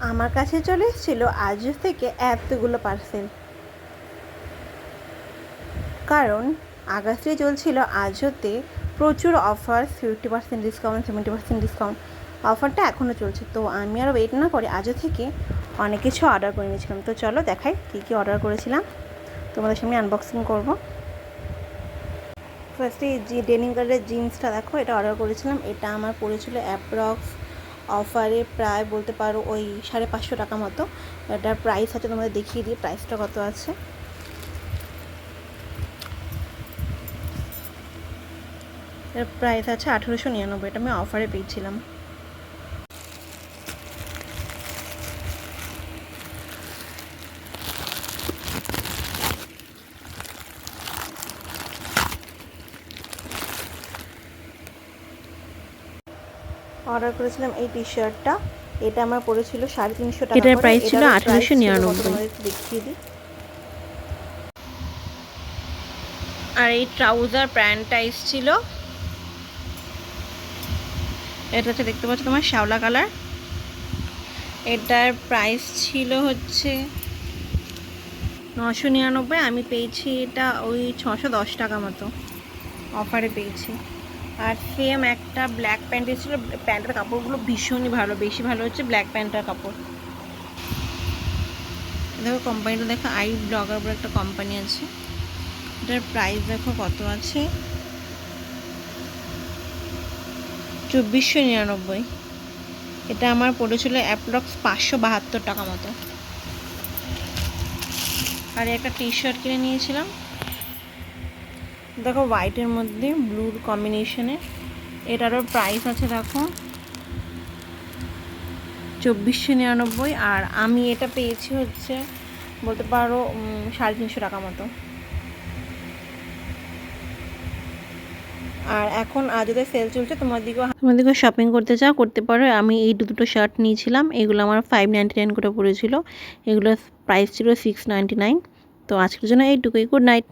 আমার কাছে চলে এসেছিলো আজিও থেকে এতগুলো পার্সেল, কারণ আগস্টে চলছিল আজিওতে প্রচুর অফার, 50% ডিসকাউন্ট, 70% ডিসকাউন্ট। অফারটা এখনও চলছে। তো আমি আর ওয়েট না করে আজিও থেকে অনেক কিছু অর্ডার করে নিয়েছিলাম। তো চলো দেখাই কী কী অর্ডার করেছিলাম, তোমাদের সামনে আনবক্সিং করব। ফার্স্টে এই ডেনিম কালারের জিন্সটা দেখো, এটা অর্ডার করেছিলাম। এটা আমার পড়েছিল অ্যাপ্রক্স অফারে প্রায় বলতে পারো ওই 550 টাকা মতো। এটার প্রাইস আছে, তোমাদের দেখিয়ে দিই প্রাইসটা কত আছে। এর প্রাইস আছে 1899, এটা আমি অফারে পেয়েছিলাম। অর্ডার করেছিলাম এই টি শার্টটা, এটা আমার পড়েছিল 350 টাকা। এটার প্রাইস ছিল 1899। দেখিয়ে দিই। আর এই ট্রাউজার প্যান্টটা এসেছিল, এটা হচ্ছে দেখতে পাচ্ছ তোমার শ্যাওলা কালার। এটার প্রাইস ছিল হচ্ছে 999, আমি পেয়েছি এটা ওই 610 টাকা মতো অফারে পেয়েছি। আর সেম একটা ব্ল্যাক প্যান্ট এসেছিলো, প্যান্টের কাপড়গুলো ভীষণই ভালো, বেশি ভালো হচ্ছে ব্ল্যাক প্যান্টের কাপড়। দেখো কোম্পানিটা দেখো, আই ব্লগার বলে একটা কোম্পানি আছে। এটার প্রাইস দেখো কত আছে, 2499। এটা আমার পড়েছিল অ্যাপ্রক্স 572 টাকা মতো। আর একটা টি শার্ট কিনে নিয়েছিলাম, দেখো হোয়াইটের মধ্যে ব্লুর কম্বিনেশনে। এটারও প্রাইস আছে দেখো 2499। আর আমি এটা পেয়েছি হচ্ছে বলতে পারো 350 টাকা মতো। আর এখন আজকে সেল চলছে, তোমাদেরকেও শপিং করতে চাও করতে পারো। আমি এই দুটো শার্ট নিয়েছিলাম, এগুলো আমার 599 করে পড়েছিল। এগুলোর প্রাইস ছিল 699। তো আজকের জন্য এইটুকুই, গুড নাইট।